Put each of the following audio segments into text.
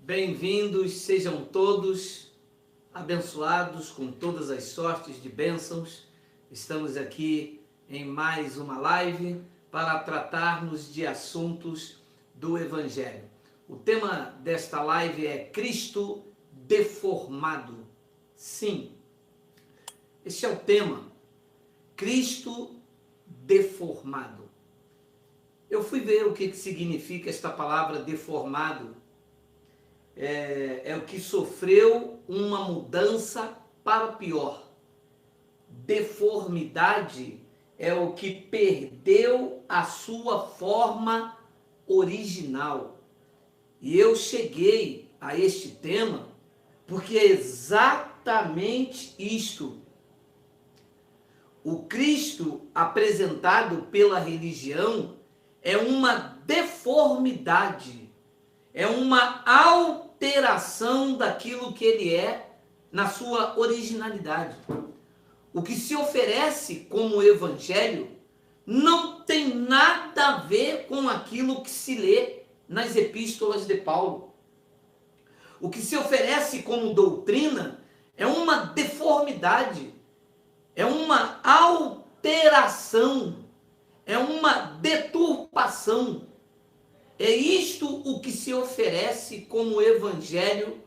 Bem-vindos, sejam todos abençoados com todas as sortes de bênçãos. Estamos aqui em mais uma live para tratarmos de assuntos do Evangelho. O tema desta live é Cristo deformado. Sim, este é o tema, Cristo deformado. Eu fui ver o que significa esta palavra deformado. É o que sofreu uma mudança para pior. Deformidade é o que perdeu a sua forma original. E eu cheguei a este tema porque é exatamente isto. O Cristo apresentado pela religião é uma deformidade, é uma alteração daquilo que ele é na sua originalidade. O que se oferece como evangelho não tem nada a ver com aquilo que se lê nas epístolas de Paulo. O que se oferece como doutrina é uma deformidade, é uma alteração, é uma deturpação. É isto o que se oferece como evangelho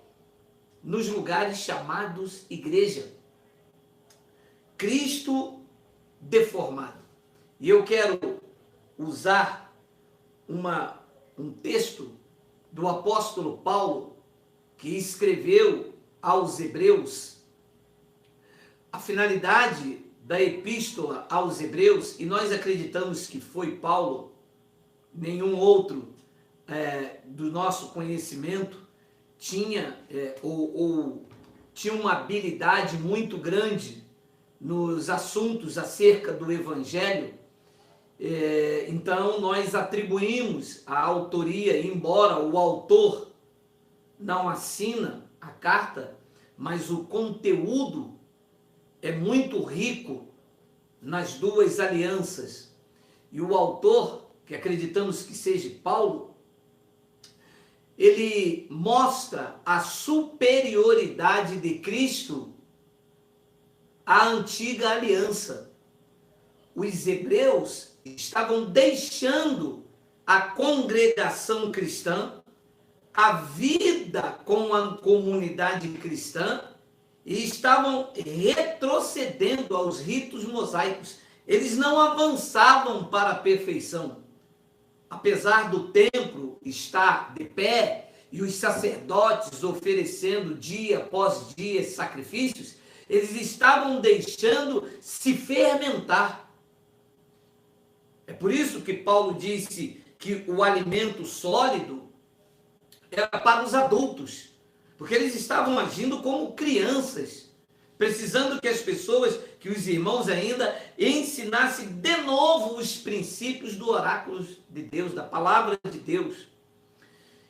nos lugares chamados igreja. Cristo deformado. E eu quero usar um texto do apóstolo Paulo, que escreveu aos Hebreus. A finalidade da epístola aos Hebreus, e nós acreditamos que foi Paulo, nenhum outro do nosso conhecimento tinha tinha uma habilidade muito grande nos assuntos acerca do Evangelho. Então nós atribuímos a autoria, embora o autor não assina a carta, mas o conteúdo é muito rico nas duas alianças. E o autor, que acreditamos que seja Paulo, ele mostra a superioridade de Cristo à antiga aliança. Os hebreus estavam deixando a congregação cristã, a vida com a comunidade cristã, e estavam retrocedendo aos ritos mosaicos. Eles não avançavam para a perfeição. Apesar do templo estar de pé e os sacerdotes oferecendo dia após dia sacrifícios, eles estavam deixando se fermentar. É por isso que Paulo disse que o alimento sólido era para os adultos, porque eles estavam agindo como crianças, precisando que as pessoas, que os irmãos ainda ensinassem de novo os princípios do oráculo de Deus, da palavra de Deus.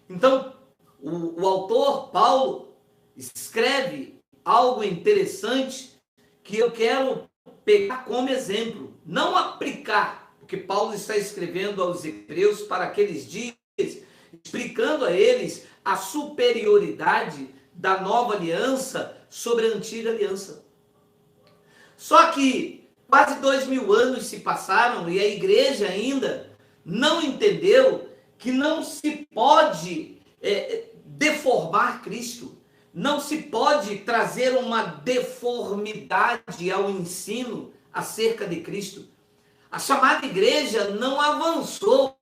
Então, o autor, Paulo, escreve algo interessante que eu quero pegar como exemplo, não aplicar, porque Paulo está escrevendo aos hebreus para aqueles dias, explicando a eles a superioridade da nova aliança sobre a antiga aliança. Só que quase 2000 anos se passaram e a igreja ainda não entendeu que não se pode deformar Cristo, não se pode trazer uma deformidade ao ensino acerca de Cristo. A chamada igreja não avançou,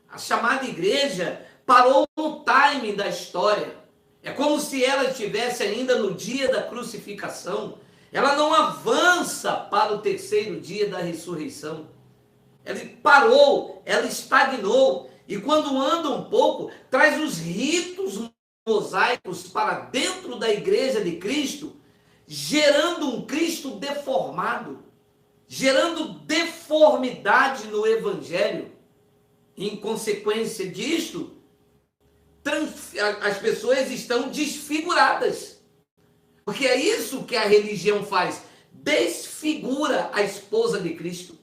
a chamada igreja parou no time da história. É como se ela estivesse ainda no dia da crucificação. Ela não avança para o terceiro dia da ressurreição. Ela parou, ela estagnou. E quando anda um pouco, traz os ritos mosaicos para dentro da igreja de Cristo, gerando um Cristo deformado, gerando deformidade no Evangelho. Em consequência disto, as pessoas estão desfiguradas. Porque é isso que a religião faz. Desfigura a esposa de Cristo.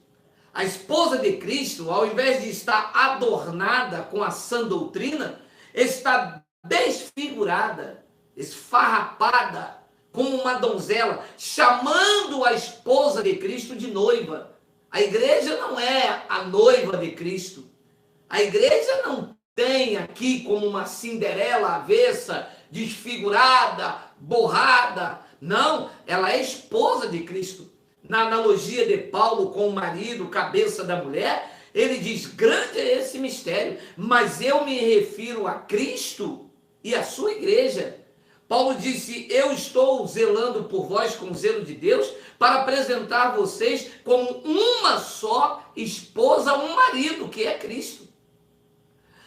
A esposa de Cristo, ao invés de estar adornada com a sã doutrina, está desfigurada, esfarrapada, como uma donzela, chamando a esposa de Cristo de noiva. A igreja não é a noiva de Cristo. A igreja não tem aqui como uma Cinderela avessa, desfigurada, borrada. Não, ela é esposa de Cristo. Na analogia de Paulo com o marido, cabeça da mulher, ele diz: grande é esse mistério, mas eu me refiro a Cristo e a sua igreja. Paulo disse: eu estou zelando por vós com o zelo de Deus, para apresentar vocês como uma só esposa, um marido, que é Cristo.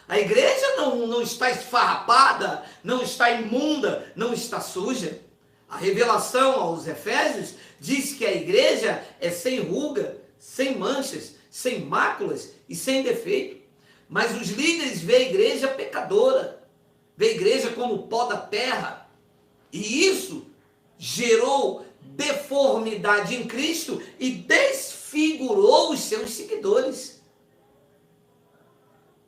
A igreja não está esfarrapada, não está imunda, não está suja. A revelação aos Efésios diz que a igreja é sem ruga, sem manchas, sem máculas e sem defeito. Mas os líderes veem a igreja pecadora, veem a igreja como pó da terra. E isso gerou deformidade em Cristo e desfigurou os seus seguidores.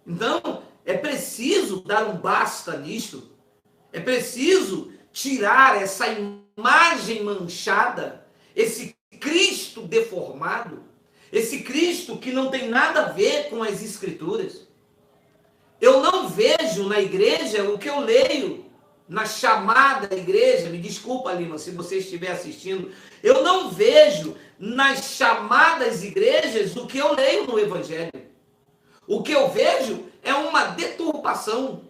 Então, é preciso dar um basta nisto. É preciso tirar essa imagem manchada, esse Cristo deformado, esse Cristo que não tem nada a ver com as Escrituras. Eu não vejo na igreja o que eu leio na chamada igreja. Me desculpa, Lima, se você estiver assistindo. Eu não vejo nas chamadas igrejas o que eu leio no Evangelho. O que eu vejo é uma deturpação.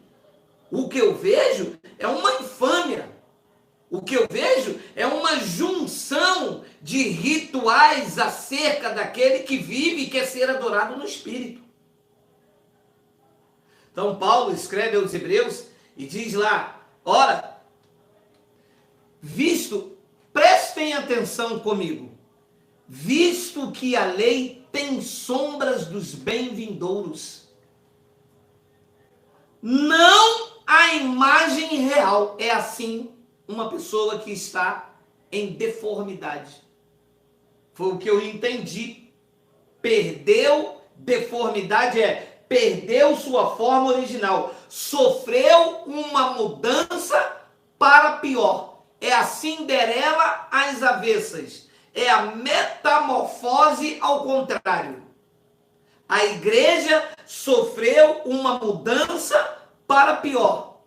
O que eu vejo é uma infâmia. O que eu vejo é uma junção de rituais acerca daquele que vive e quer ser adorado no Espírito. Então, Paulo escreve aos Hebreus e diz lá: ora, prestem atenção comigo, visto que a lei tem sombras dos bem-vindouros, não a imagem real. É assim uma pessoa que está em deformidade. Foi o que eu entendi. Perdeu, deformidade perdeu sua forma original, sofreu uma mudança para pior. É a Cinderela às avessas, é a metamorfose ao contrário. A igreja sofreu uma mudança para pior.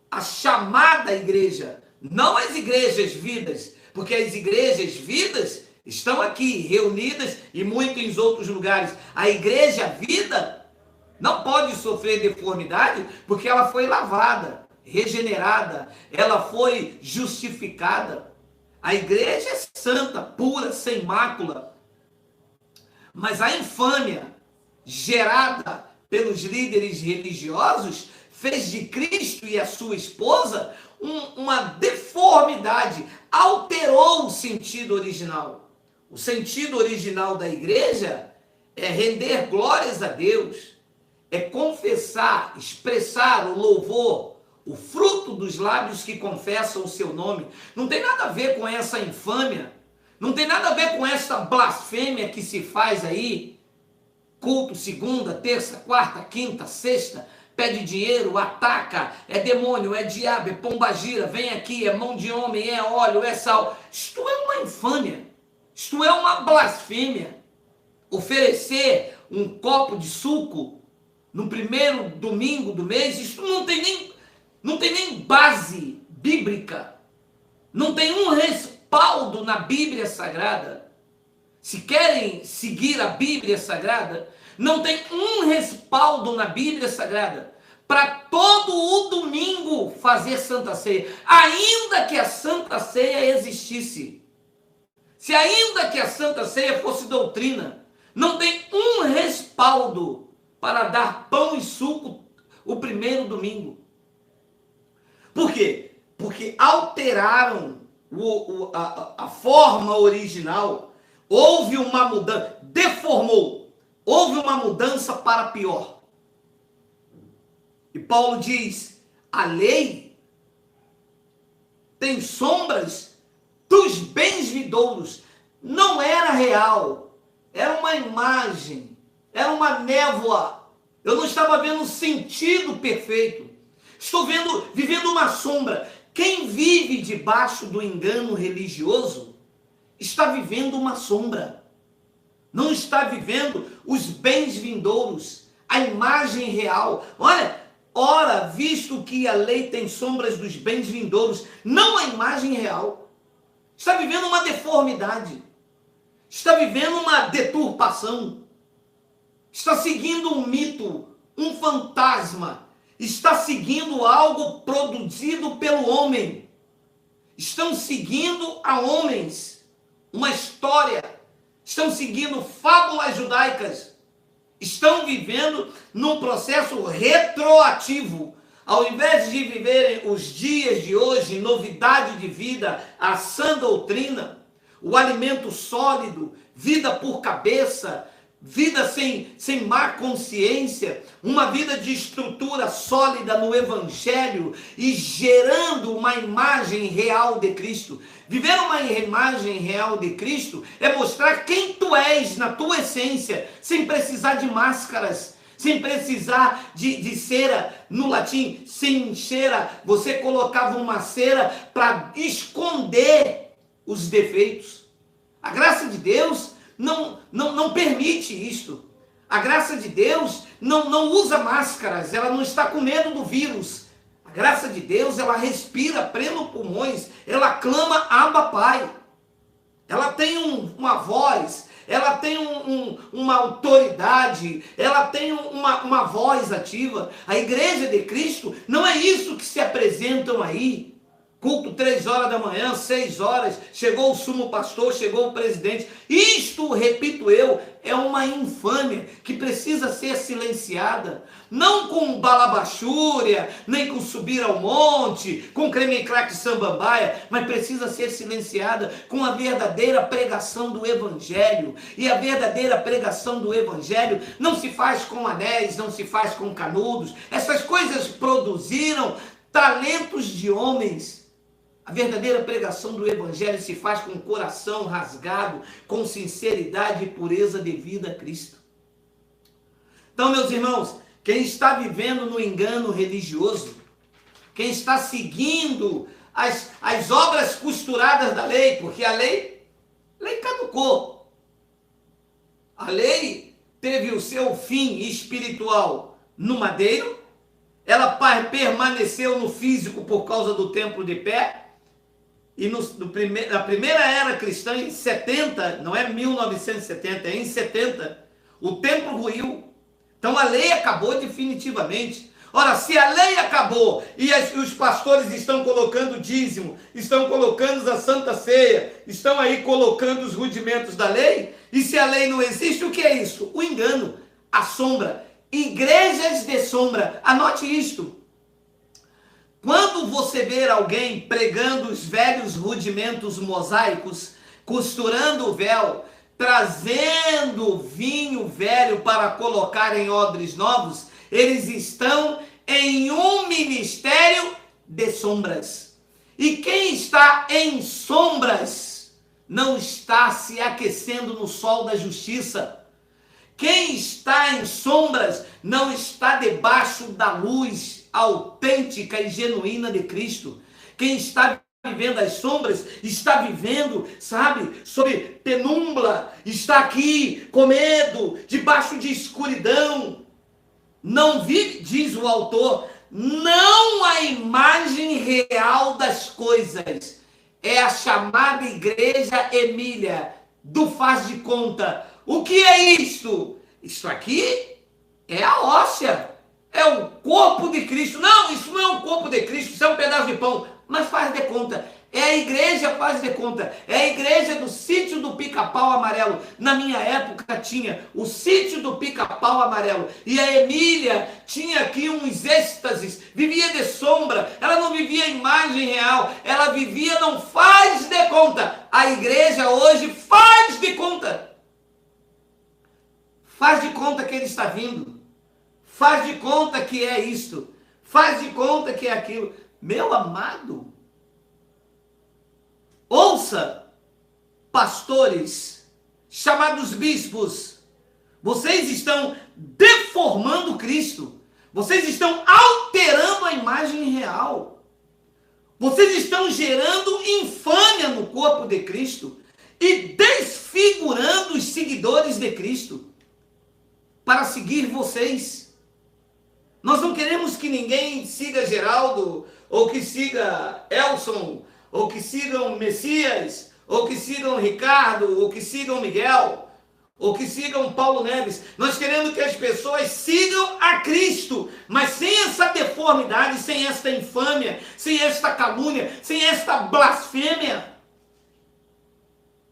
A chamada igreja, não as igrejas vidas, porque as igrejas vidas estão aqui reunidas e muitos outros lugares. A igreja vida não pode sofrer deformidade porque ela foi lavada, regenerada, ela foi justificada. A igreja é santa, pura, sem mácula. Mas a infâmia gerada pelos líderes religiosos fez de Cristo e a sua esposa uma deformidade, alterou o sentido original. O sentido original da igreja é render glórias a Deus, é confessar, expressar o louvor, o fruto dos lábios que confessam o seu nome. Não tem nada a ver com essa infâmia, não tem nada a ver com essa blasfêmia que se faz aí, culto segunda, terça, quarta, quinta, sexta, pede dinheiro, ataca, é demônio, é diabo, é pombagira, vem aqui, é mão de homem, é óleo, é sal. Isto é uma infâmia, isto é uma blasfêmia. Oferecer um copo de suco no primeiro domingo do mês, isso não tem nem base bíblica, não tem um respaldo na Bíblia Sagrada. Se querem seguir a Bíblia Sagrada, não tem um respaldo na Bíblia Sagrada para todo o domingo fazer Santa Ceia, ainda que a Santa Ceia existisse. Se ainda que a Santa Ceia fosse doutrina, não tem um respaldo para dar pão e suco o primeiro domingo. Por quê? Porque alteraram a forma original. Houve uma mudança, deformou. Houve uma mudança para pior. E Paulo diz: a lei tem sombras dos bens vindouros. Não era real, era uma imagem, era uma névoa. Eu não estava vendo o sentido perfeito. Estou vivendo uma sombra. Quem vive debaixo do engano religioso está vivendo uma sombra. Não está vivendo os bens vindouros, a imagem real. Olha, ora, visto que a lei tem sombras dos bens vindouros, não a imagem real. Está vivendo uma deformidade. Está vivendo uma deturpação. Está seguindo um mito, um fantasma. Está seguindo algo produzido pelo homem. Estão seguindo a homens uma história. Estão seguindo fábulas judaicas. Estão vivendo num processo retroativo. Ao invés de viverem os dias de hoje, novidade de vida, a sã doutrina, o alimento sólido, vida por cabeça, vida sem má consciência, uma vida de estrutura sólida no Evangelho e gerando uma imagem real de Cristo. Viver uma imagem real de Cristo é mostrar quem tu és na tua essência, sem precisar de máscaras, sem precisar de cera. No latim, sem cera, você colocava uma cera para esconder os defeitos. A graça de Deus não permite isto. A graça de Deus não usa máscaras, ela não está com medo do vírus. A graça de Deus, ela respira pleno pulmões, ela clama Abba Pai. Ela tem uma voz, ela tem uma autoridade, ela tem uma voz ativa. A igreja de Cristo não é isso que se apresentam aí. Culto 3 horas da manhã, 6 horas, chegou o sumo pastor, chegou o presidente. Isto, repito eu, é uma infâmia que precisa ser silenciada. Não com balabachúria, nem com subir ao monte, com creme crack sambambaia, mas precisa ser silenciada com a verdadeira pregação do Evangelho. E a verdadeira pregação do Evangelho não se faz com anéis, não se faz com canudos. Essas coisas produziram talentos de homens. A verdadeira pregação do Evangelho se faz com o coração rasgado, com sinceridade e pureza devida a Cristo. Então, meus irmãos, quem está vivendo no engano religioso, quem está seguindo as obras costuradas da lei, porque a lei caducou. A lei teve o seu fim espiritual no madeiro, ela permaneceu no físico por causa do templo de pé. E na primeira era cristã, em 70, não é 1970, é em 70, o templo ruiu. Então a lei acabou definitivamente. Ora, se a lei acabou e os pastores estão colocando dízimo, estão colocando a Santa Ceia, estão aí colocando os rudimentos da lei, e se a lei não existe, o que é isso? O engano, a sombra. Igrejas de sombra. Anote isto. Quando você ver alguém pregando os velhos rudimentos mosaicos, costurando o véu, trazendo vinho velho para colocar em odres novos, eles estão em um ministério de sombras. E quem está em sombras não está se aquecendo no sol da justiça. Quem está em sombras não está debaixo da luz autêntica e genuína de Cristo. Quem está vivendo as sombras, está vivendo, sabe, sob penumbra, está aqui com medo, debaixo de escuridão. Não vive, diz o autor, não a imagem real das coisas. É a chamada igreja Emília, do faz de conta. O que é isto? Isto aqui é a hóstia. É o corpo de Cristo. Não, isso não é um corpo de Cristo, isso é um pedaço de pão. Mas faz de conta. É a igreja, faz de conta. É a igreja do sítio do Pica-Pau Amarelo. Na minha época tinha o sítio do Pica-Pau Amarelo. E a Emília tinha aqui uns êxtases. Vivia de sombra. Ela não vivia imagem real. Ela vivia não faz de conta. A igreja hoje faz de conta. Faz de conta que ele está vindo. Faz de conta que é isto. Faz de conta que é aquilo. Meu amado, ouça, pastores, chamados bispos, vocês estão deformando Cristo. Vocês estão alterando a imagem Vocês estão gerando infâmia no corpo de Cristo e desfigurando os seguidores de Cristo para seguir vocês. Nós não queremos que ninguém siga Geraldo, ou que siga Elson, ou que sigam Messias, ou que sigam Ricardo, ou que sigam Miguel, ou que sigam Paulo Neves. Nós queremos que as pessoas sigam a Cristo, mas sem essa deformidade, sem esta infâmia, sem esta calúnia, sem esta blasfêmia.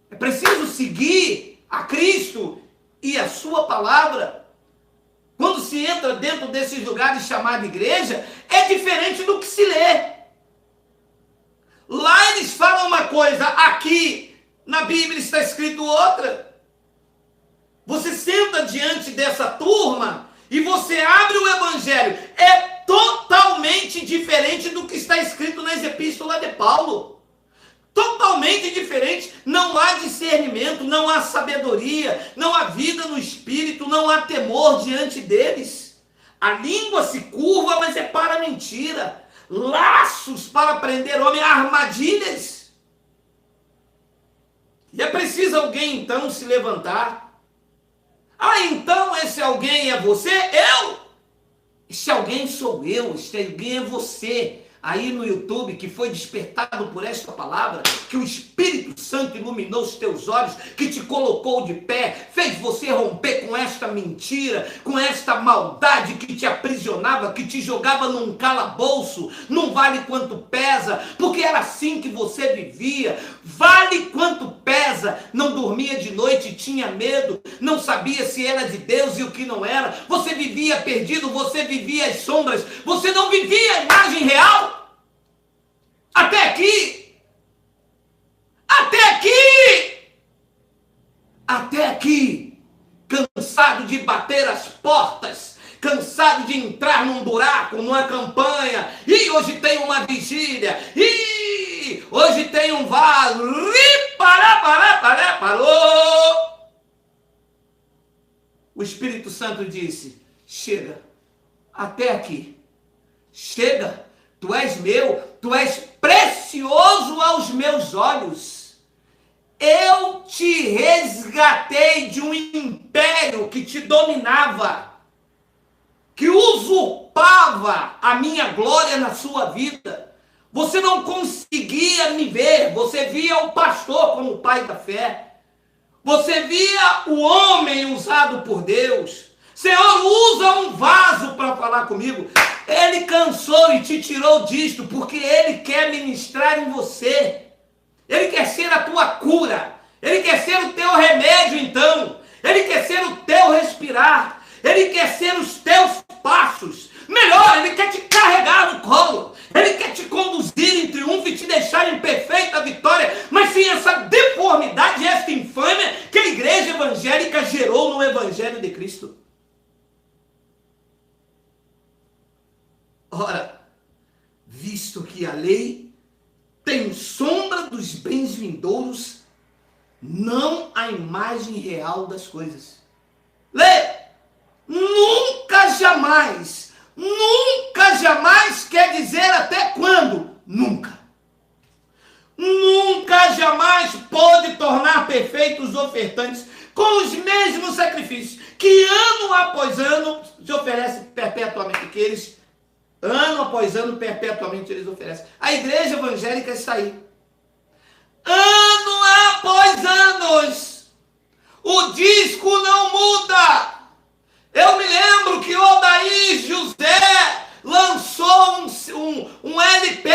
É preciso seguir a Cristo e a sua palavra. Quando se entra dentro desses lugares chamados igreja, é diferente do que se lê. Lá eles falam uma coisa, aqui na Bíblia está escrito outra. Você senta diante dessa turma e você abre o Evangelho. É totalmente diferente do que está escrito nas epístolas de Paulo. Totalmente diferente. Não há discernimento, não há sabedoria, não há vida no Espírito, não há temor diante deles. A língua se curva, mas é para mentira. Laços para prender homem, armadilhas. E é preciso alguém então se levantar. Ah, então esse alguém é você? Eu? Esse alguém sou eu, esse alguém é você. Aí no YouTube, que foi despertado por esta palavra, que o Espírito Santo iluminou os teus olhos, que te colocou de pé, fez você romper com esta mentira, com esta maldade que te aprisionava, que te jogava num calabouço, não vale quanto pesa, porque era assim que você vivia, vale quanto pesa, não dormia de noite, tinha medo, não sabia se era de Deus e o que não era, você vivia perdido, você vivia as sombras, você não vivia a imagem real. Até aqui, até aqui, cansado de bater as portas, cansado de entrar num buraco, numa campanha, e hoje tem uma vigília, e hoje tem um vaso, parou. O Espírito Santo disse, chega, até aqui, chega, tu és meu, tu és precioso aos meus olhos. Eu te resgatei de um império que te dominava, que usurpava a minha glória na sua vida. Você não conseguia me ver, você via o pastor como o pai da fé. Você via o homem usado por Deus. Senhor, usa um vaso para falar comigo. Ele cansou e te tirou disto, porque Ele quer ministrar em você. Ele quer ser a tua cura. Ele quer ser o teu remédio, então. Ele quer ser o teu respirar. Ele quer ser os teus passos. Melhor, Ele quer te carregar no colo. Ele quer te conduzir em triunfo e te deixar em perfeita vitória. Mas sem essa deformidade, essa infâmia que a igreja evangélica gerou no Evangelho de Cristo. Ora, visto que a lei tem sombra dos bens vindouros, não a imagem real das coisas. Lê! Nunca jamais quer dizer até quando? Nunca. Nunca jamais pode tornar perfeitos os ofertantes com os mesmos sacrifícios que ano após ano se oferece perpetuamente, que eles ano após ano, perpetuamente eles oferecem. A igreja evangélica está aí. Ano após anos. O disco não muda. Eu me lembro que Odair José lançou um LP.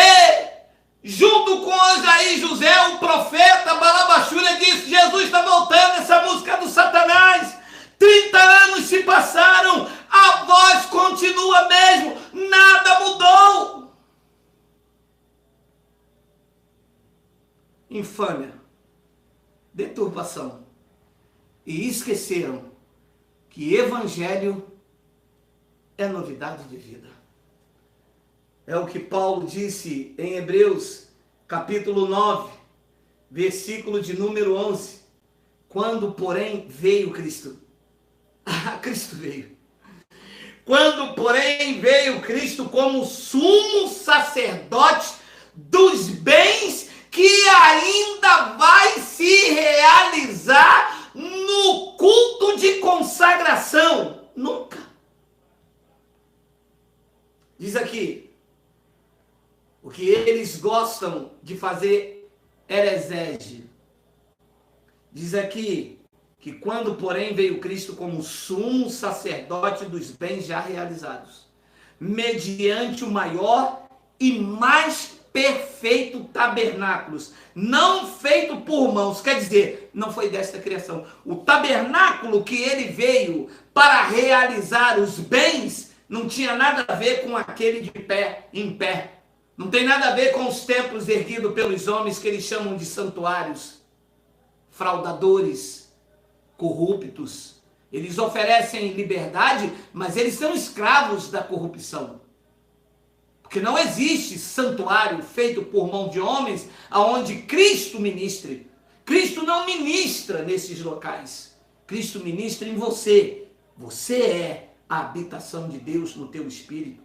Junto com Odair José, o profeta Balabachúria disse, Jesus está voltando, essa música do Satanás. 30 anos se passaram, a voz continua mesmo, nada mudou. Infâmia, deturpação. E esqueceram que evangelho é novidade de vida. É o que Paulo disse em Hebreus, capítulo 9, versículo de número 11. Quando, porém, veio Cristo. Cristo veio. Quando, porém, veio Cristo como sumo sacerdote do dos bens que ainda vai se realizar no culto de consagração. Nunca. Diz aqui, o que eles gostam de fazer heresias. Diz aqui que quando, porém, veio Cristo como sumo sacerdote dos bens já realizados, mediante o maior e mais perfeito tabernáculos, não feito por mãos, quer dizer, não foi desta criação. O tabernáculo que ele veio para realizar os bens não tinha nada a ver com aquele de pé, em pé. Não tem nada a ver com os templos erguidos pelos homens que eles chamam de santuários, fraudadores, corruptos. Eles oferecem liberdade, mas eles são escravos da corrupção. Porque não existe santuário feito por mão de homens aonde Cristo ministre. Cristo não ministra nesses locais. Cristo ministra em você. Você é a habitação de Deus no teu espírito.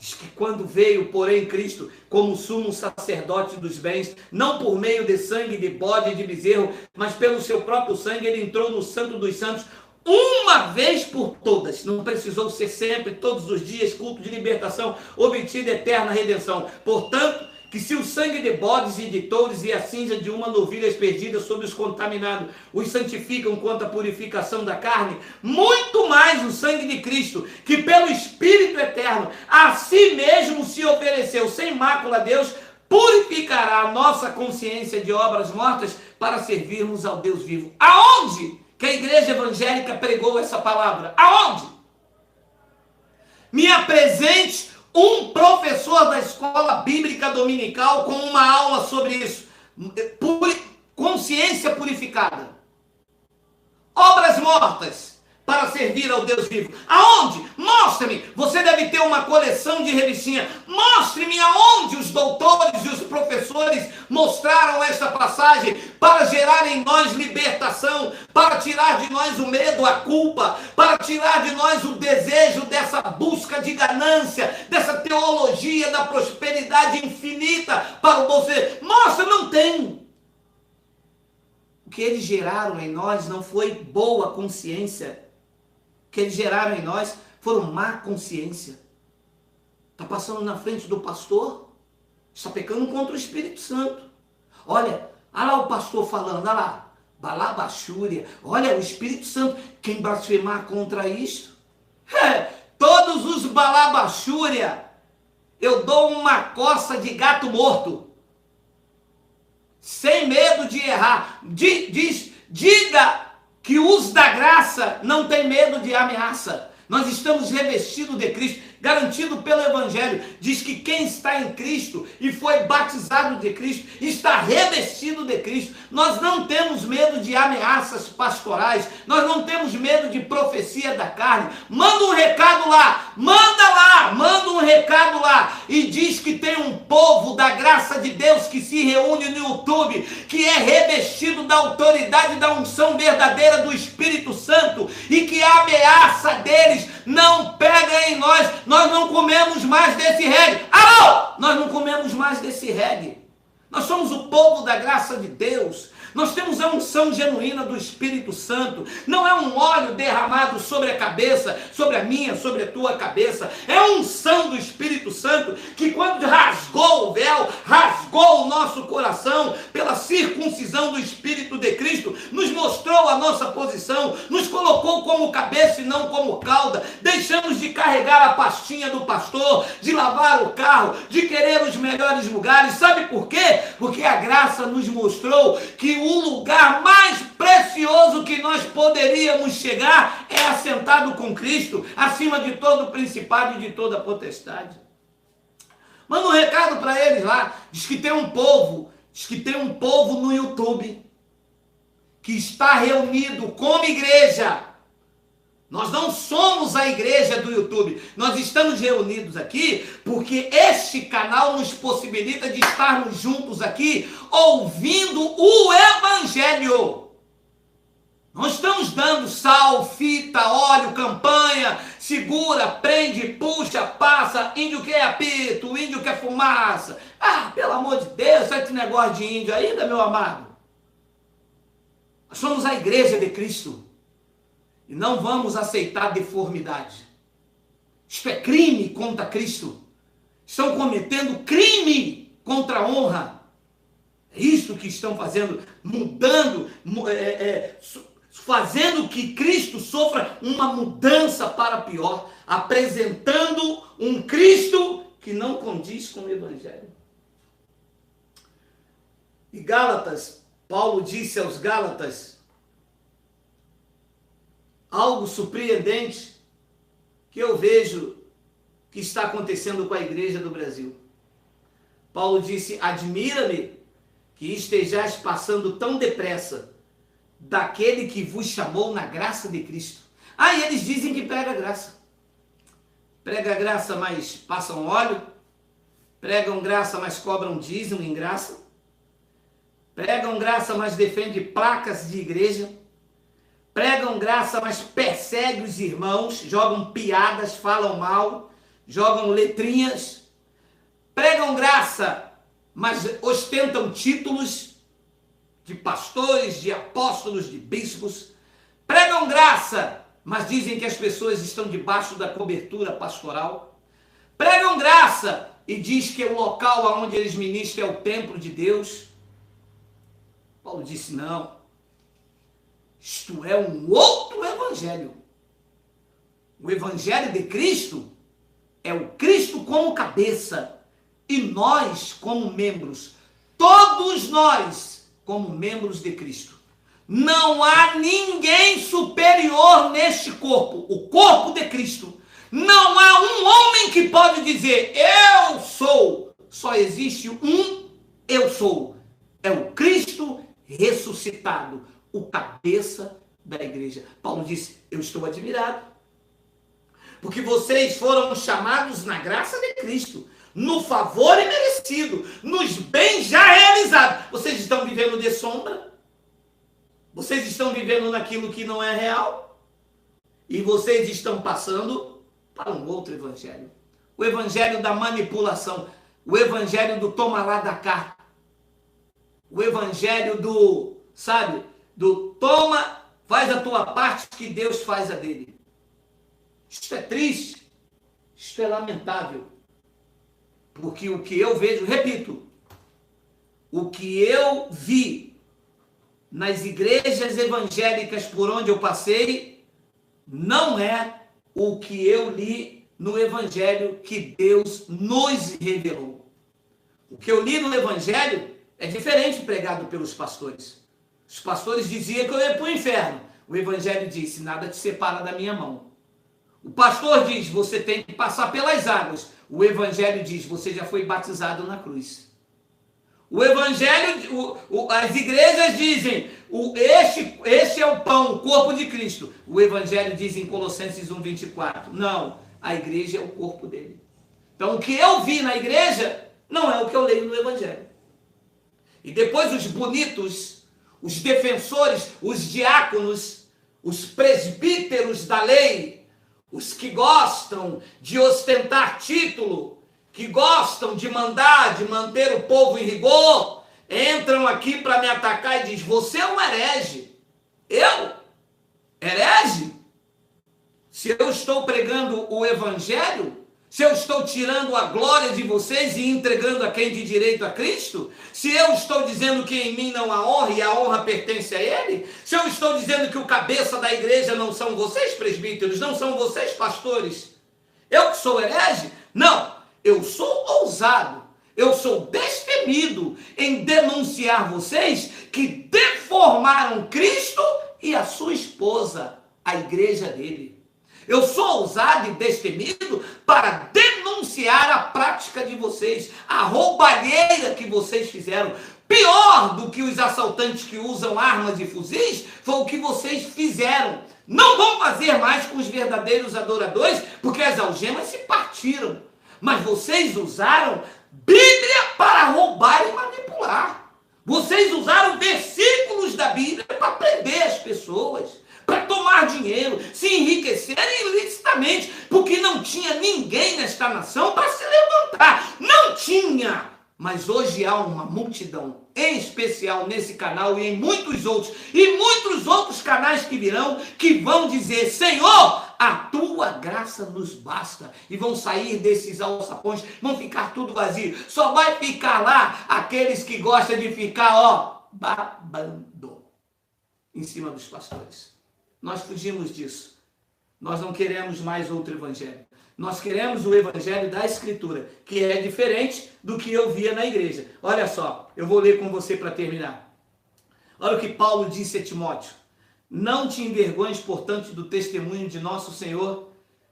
Diz que quando veio, porém, Cristo como sumo sacerdote dos bens, não por meio de sangue de bode e de bezerro, mas pelo seu próprio sangue, ele entrou no Santo dos Santos uma vez por todas. Não precisou ser sempre, todos os dias, culto de libertação, obtida eterna redenção. Portanto, que se o sangue de bodes e de touros e a cinza de uma novilha perdida sobre os contaminados os santificam quanto à purificação da carne, muito mais o sangue de Cristo, que pelo Espírito eterno a si mesmo se ofereceu sem mácula a Deus, purificará a nossa consciência de obras mortas para servirmos ao Deus vivo. Aonde que a igreja evangélica pregou essa palavra? Aonde? Me apresente um professor da escola bíblica dominical com uma aula sobre isso. Consciência purificada. Obras mortas para servir ao Deus vivo. Aonde? Mostre-me. Você deve ter uma coleção de revistinha. Mostre-me aonde os doutores e os professores mostraram esta passagem para gerar em nós libertação, para tirar de nós o medo, a culpa, para tirar de nós o desejo dessa busca de ganância, dessa teologia da prosperidade infinita para você. Mostra, não tem. O que eles geraram em nós não foi boa consciência. O que eles geraram em nós foram má consciência. Está passando na frente do pastor, está pecando contra o Espírito Santo. Olha lá o pastor falando, olha lá, balabachúria, olha o Espírito Santo, quem blasfemar contra isto? Todos os balabachúria, eu dou uma coça de gato morto, sem medo de errar. Diga que o uso da graça não tem medo de ameaça. Nós estamos revestidos de Cristo, garantido pelo Evangelho. Diz que quem está em Cristo e foi batizado de Cristo, está revestido de Cristo. Nós não temos medo de ameaças pastorais, nós não temos medo de profecia da carne. Manda um recado lá, manda um recado lá, e diz que tem um povo da graça de Deus que se reúne no YouTube, que é revestido da autoridade da unção verdadeira do Espírito Santo, e que a ameaça deles não pega em nós. Nós não comemos mais desse reggae. Alô! Nós não comemos mais desse reggae. Nós somos o povo da graça de Deus. Nós temos a unção genuína do Espírito Santo. Não é um óleo derramado sobre a cabeça, sobre a minha, sobre a tua cabeça. É a unção do Espírito Santo que, quando rasgou o véu, rasgou o nosso coração pela circuncisão do Espírito de Cristo, nos mostrou a nossa posição, nos colocou como cabeça e não como cauda. Deixamos de carregar a pastinha do pastor, de lavar o carro, de querer os melhores lugares. Sabe por quê? Porque a graça nos mostrou que o lugar mais precioso que nós poderíamos chegar é assentado com Cristo, acima de todo principado e de toda potestade. Manda um recado para eles lá. Diz que tem um povo no YouTube que está reunido como igreja. Nós não somos a igreja do YouTube. Nós estamos reunidos aqui porque este canal nos possibilita de estarmos juntos aqui ouvindo o Evangelho. Não estamos dando sal, fita, óleo, campanha, segura, prende, puxa, passa, índio quer apito, índio quer fumaça. Ah, pelo amor de Deus, esse negócio de índio ainda, meu amado. Nós somos a igreja de Cristo e não vamos aceitar deformidade. Isto é crime contra Cristo. Estão cometendo crime contra a honra. É isso que estão fazendo, mudando, fazendo que Cristo sofra uma mudança para pior, apresentando um Cristo que não condiz com o Evangelho. E Gálatas, Paulo disse aos Gálatas algo surpreendente que eu vejo que está acontecendo com a igreja do Brasil. Paulo disse: admira-me que estejais passando tão depressa daquele que vos chamou na graça de Cristo. Ah, e eles dizem que prega graça. Prega graça, mas passam óleo. Pregam graça, mas cobram dízimo em graça. Pregam graça, mas defendem placas de igreja. Pregam graça, mas perseguem os irmãos. Jogam piadas, falam mal. Jogam letrinhas. Pregam graça, mas ostentam títulos de pastores, de apóstolos, de bispos. Pregam graça, mas dizem que as pessoas estão debaixo da cobertura pastoral. Pregam graça e diz que o local onde eles ministram é o templo de Deus. Paulo disse: não, isto é um outro evangelho. O evangelho de Cristo é o Cristo como cabeça e nós como membros. Todos nós como membros de Cristo. Não há ninguém superior neste corpo, o corpo de Cristo. Não há um homem que pode dizer eu sou. Só existe um eu sou. É o Cristo ressuscitado, o cabeça da igreja. Paulo disse: eu estou admirado, porque vocês foram chamados na graça de Cristo, no favor imerecido, nos bens já realizados. Vocês estão vivendo de sombra? Vocês estão vivendo naquilo que não é real? E vocês estão passando para um outro evangelho. O evangelho da manipulação. O evangelho do toma lá da cá. O evangelho do, sabe, do toma, faz a tua parte que Deus faz a dele. Isto é triste. Isto é lamentável. Porque o que eu vejo, repito, o que eu vi nas igrejas evangélicas por onde eu passei, não é o que eu li no evangelho que Deus nos revelou. O que eu li no evangelho é diferente pregado pelos pastores. Os pastores diziam que eu ia para o inferno. O evangelho disse: nada te separa da minha mão. O pastor diz: você tem que passar pelas águas. O evangelho diz: você já foi batizado na cruz. O evangelho, as igrejas dizem: este é o pão, o corpo de Cristo. O evangelho diz em Colossenses 1:24. Não, a igreja é o corpo dele. Então o que eu vi na igreja não é o que eu leio no evangelho. E depois os bonitos, os defensores, os diáconos, os presbíteros da lei, os que gostam de ostentar título, que gostam de mandar, de manter o povo em rigor, entram aqui para me atacar e diz: você é um herege. Eu? Herege? Se eu estou pregando o evangelho, se eu estou tirando a glória de vocês e entregando a quem de direito a Cristo, se eu estou dizendo que em mim não há honra e a honra pertence a Ele, se eu estou dizendo que o cabeça da igreja não são vocês presbíteros, não são vocês pastores, eu que sou herege? Não, eu sou ousado, eu sou destemido em denunciar vocês que deformaram Cristo e a sua esposa, a igreja dele. Eu sou ousado e destemido para denunciar a prática de vocês, a roubalheira que vocês fizeram. Pior do que os assaltantes que usam armas e fuzis foi o que vocês fizeram. Não vão fazer mais com os verdadeiros adoradores, porque as algemas se partiram. Mas vocês usaram Bíblia para roubar e manipular. Vocês usaram versículos da Bíblia para prender as pessoas, para tomar ganhar dinheiro, se enriquecerem ilicitamente, porque não tinha ninguém nesta nação para se levantar. Não tinha. Mas hoje há uma multidão, em especial nesse canal e em muitos outros canais que virão, que vão dizer: Senhor, a tua graça nos basta. E vão sair desses alçapões, vão ficar tudo vazio. Só vai ficar lá aqueles que gostam de ficar, babando em cima dos pastores. Nós fugimos disso. Nós não queremos mais outro evangelho. Nós queremos o evangelho da Escritura, que é diferente do que eu via na igreja. Olha só, eu vou ler com você para terminar. Olha o que Paulo disse a Timóteo: não te envergonhes, portanto, do testemunho de nosso Senhor,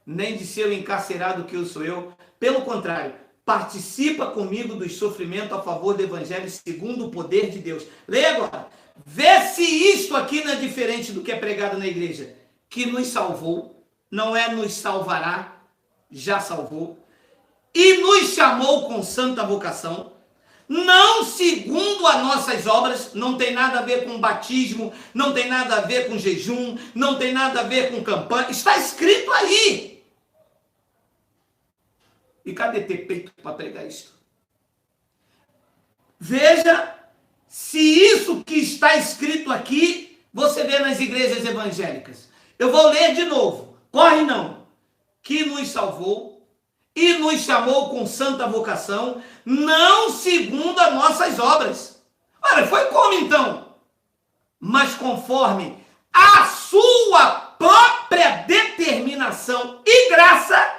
nem de ser o encarcerado que eu sou eu. Pelo contrário, participa comigo dos sofrimentos a favor do evangelho segundo o poder de Deus. Leia agora. Vê se isto aqui não é diferente do que é pregado na igreja. Que nos salvou, não é nos salvará, já salvou, e nos chamou com santa vocação, não segundo as nossas obras. Não tem nada a ver com batismo, não tem nada a ver com jejum, não tem nada a ver com campanha. Está escrito aí. E cadê ter peito para pregar isso? Veja se isso que está escrito aqui você vê nas igrejas evangélicas. Eu vou ler de novo. Corre não. Que nos salvou e nos chamou com santa vocação, não segundo as nossas obras. Olha, foi como então? Mas conforme a sua própria determinação e graça,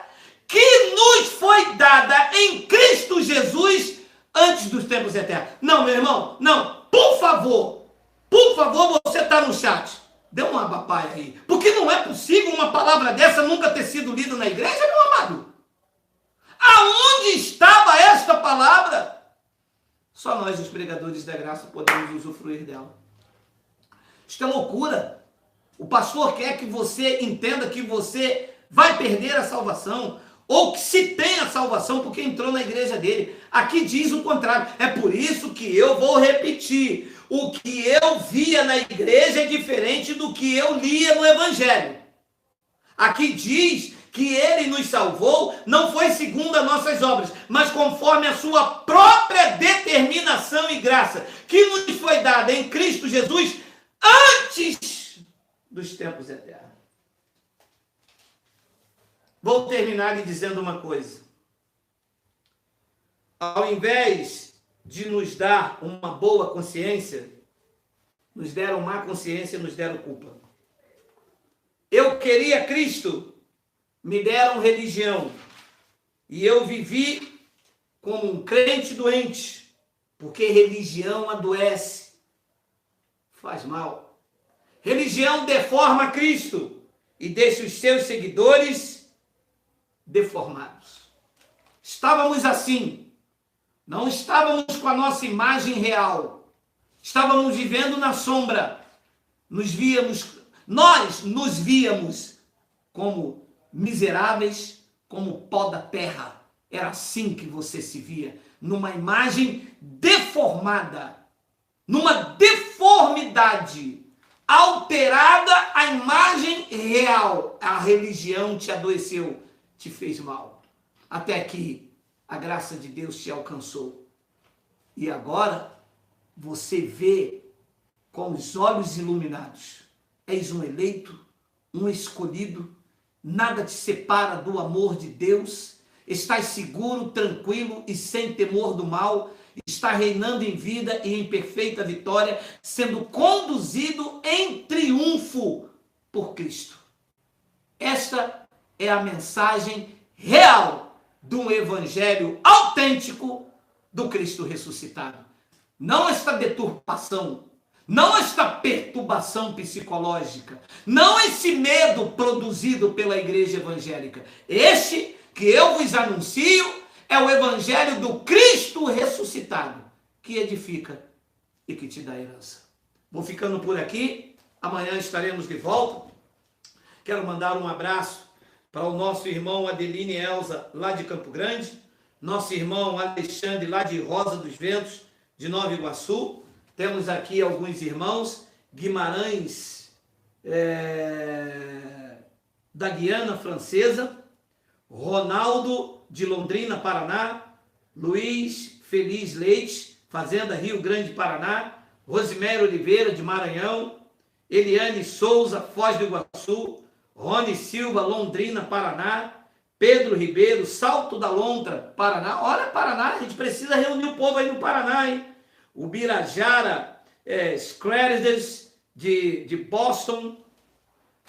que nos foi dada em Cristo Jesus antes dos tempos eternos. Não, meu irmão, não. Por favor, você está no chat. Dê um abapai aí. Porque não é possível uma palavra dessa nunca ter sido lida na igreja, meu amado. Aonde estava esta palavra? Só nós, os pregadores da graça, podemos usufruir dela. Isto é loucura. O pastor quer que você entenda que você vai perder a salvação, ou que se tem a salvação porque entrou na igreja dele. Aqui diz o contrário. É por isso que eu vou repetir. O que eu via na igreja é diferente do que eu lia no evangelho. Aqui diz que ele nos salvou, não foi segundo as nossas obras, mas conforme a sua própria determinação e graça, que nos foi dada em Cristo Jesus antes dos tempos eternos. Vou terminar lhe dizendo uma coisa. Ao invés de nos dar uma boa consciência, nos deram má consciência, nos deram culpa. Eu queria Cristo, me deram religião. E eu vivi como um crente doente, porque religião adoece, faz mal. Religião deforma Cristo e deixa os seus seguidores deformados. Estávamos assim. Não estávamos com a nossa imagem real. Estávamos vivendo na sombra. Nós nos víamos como miseráveis, como pó da terra. Era assim que você se via. Numa imagem deformada. Numa deformidade. Alterada a imagem real. A religião te adoeceu, te fez mal. Até que a graça de Deus te alcançou. E agora você vê com os olhos iluminados. És um eleito, um escolhido. Nada te separa do amor de Deus. Estás seguro, tranquilo e sem temor do mal. Está reinando em vida e em perfeita vitória, sendo conduzido em triunfo por Cristo. Esta é a mensagem real de um evangelho autêntico do Cristo ressuscitado. Não esta deturpação, não esta perturbação psicológica, não esse medo produzido pela igreja evangélica. Este que eu vos anuncio é o evangelho do Cristo ressuscitado, que edifica e que te dá herança. Vou ficando por aqui, amanhã estaremos de volta. Quero mandar um abraço para o nosso irmão Adeline e Elza, lá de Campo Grande, nosso irmão Alexandre, lá de Rosa dos Ventos, de Nova Iguaçu. Temos aqui alguns irmãos, Guimarães, da Guiana Francesa, Ronaldo de Londrina, Paraná, Luiz Feliz Leite, Fazenda Rio Grande, Paraná, Rosimério Oliveira de Maranhão, Eliane Souza, Foz do Iguaçu, Rony Silva, Londrina, Paraná, Pedro Ribeiro, Salto da Lontra, Paraná. Olha, Paraná, a gente precisa reunir o povo aí no Paraná, hein? O Birajara, Scleredes de Boston,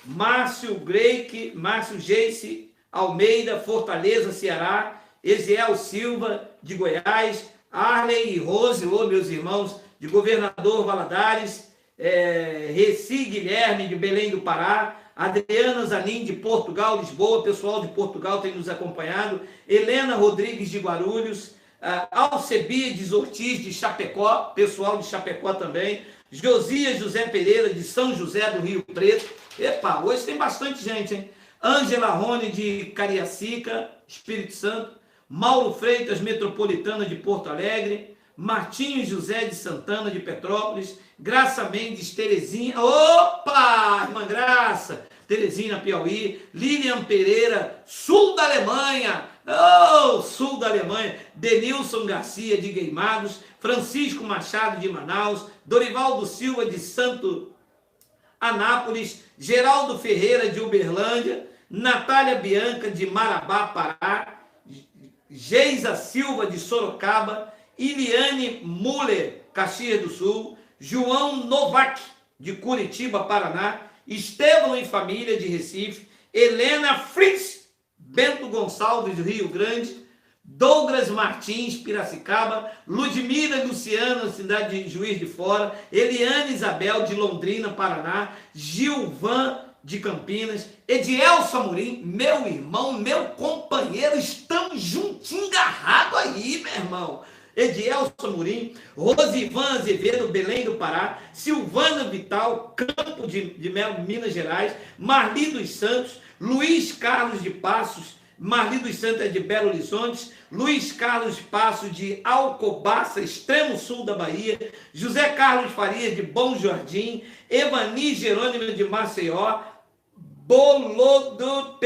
Márcio Greik, Márcio Geice Almeida, Fortaleza, Ceará, Eziel Silva, de Goiás, Arley e Rose, meus irmãos, de Governador Valadares, Reci Guilherme, de Belém do Pará, Adriana Zanin, de Portugal, Lisboa, pessoal de Portugal tem nos acompanhado, Helena Rodrigues, de Guarulhos, Alcebiades Ortiz, de Chapecó, pessoal de Chapecó também, Josias José Pereira, de São José do Rio Preto. Epa, hoje tem bastante gente, hein? Ângela Rony, de Cariacica, Espírito Santo, Mauro Freitas, Metropolitana de Porto Alegre, Martinho José de Santana, de Petrópolis, Graça Mendes, Terezinha, opa, irmã Graça, Terezinha, Piauí, Lilian Pereira, sul da Alemanha, sul da Alemanha, Denilson Garcia, de Queimados, Francisco Machado, de Manaus, Dorivaldo Silva, de Santo Anápolis, Geraldo Ferreira, de Uberlândia, Natália Bianca, de Marabá, Pará, Geisa Silva, de Sorocaba, Iliane Muller, Caxias do Sul, João Novak, de Curitiba, Paraná, Estevão e Família, de Recife, Helena Fritz, Bento Gonçalves, do Rio Grande, Douglas Martins, Piracicaba, Ludmila Luciana, cidade de Juiz de Fora, Eliane Isabel, de Londrina, Paraná, Gilvan, de Campinas, Edielson Amorim, meu irmão, meu companheiro, estamos juntinho, agarrado aí, meu irmão. Edielson Amorim, Rosivan Azevedo, Belém do Pará, Silvana Vital, Campo de Melo, Minas Gerais, Marli dos Santos, Luiz Carlos de Passos, Marli dos Santos é de Belo Horizonte, Luiz Carlos Passos de Alcobaça, extremo sul da Bahia, José Carlos Farias de Bom Jardim, Evani Jerônimo de Maceió, Bolodeiro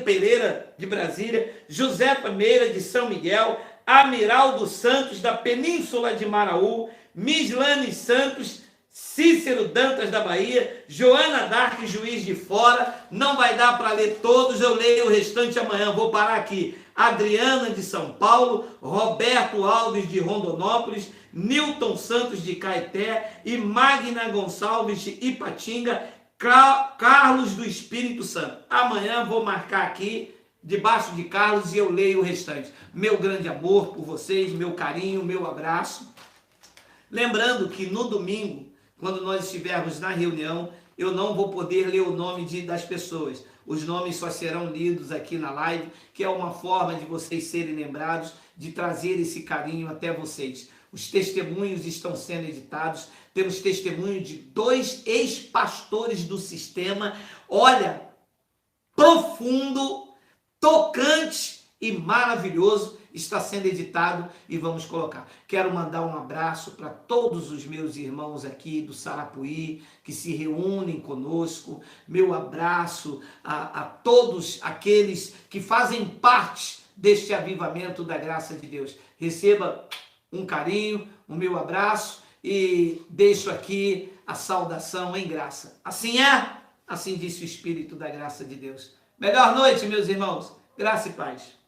Pereira de Brasília, Josefa Meira de São Miguel, Amiraldo Santos da Península de Maraú, Mislane Santos, Cícero Dantas da Bahia, Joana Dark, Juiz de Fora. Não vai dar para ler todos, eu leio o restante amanhã, vou parar aqui. Adriana de São Paulo, Roberto Alves de Rondonópolis, Newton Santos de Caeté e Magna Gonçalves de Ipatinga, Carlos do Espírito Santo. Amanhã vou marcar aqui, debaixo de Carlos, e eu leio o restante. Meu grande amor por vocês, meu carinho, meu abraço. Lembrando que no domingo, quando nós estivermos na reunião, eu não vou poder ler o nome das pessoas. Os nomes só serão lidos aqui na live, que é uma forma de vocês serem lembrados, de trazer esse carinho até vocês. Os testemunhos estão sendo editados. Temos testemunho de 2 ex-pastores do sistema. Olha, profundo, tocante e maravilhoso. Está sendo editado e vamos colocar. Quero mandar um abraço para todos os meus irmãos aqui do Sarapuí, que se reúnem conosco. Meu abraço a todos aqueles que fazem parte deste avivamento da graça de Deus. Receba um carinho, o meu abraço e deixo aqui a saudação em graça. Assim é, assim disse o Espírito da graça de Deus. Melhor noite, meus irmãos. Graça e paz.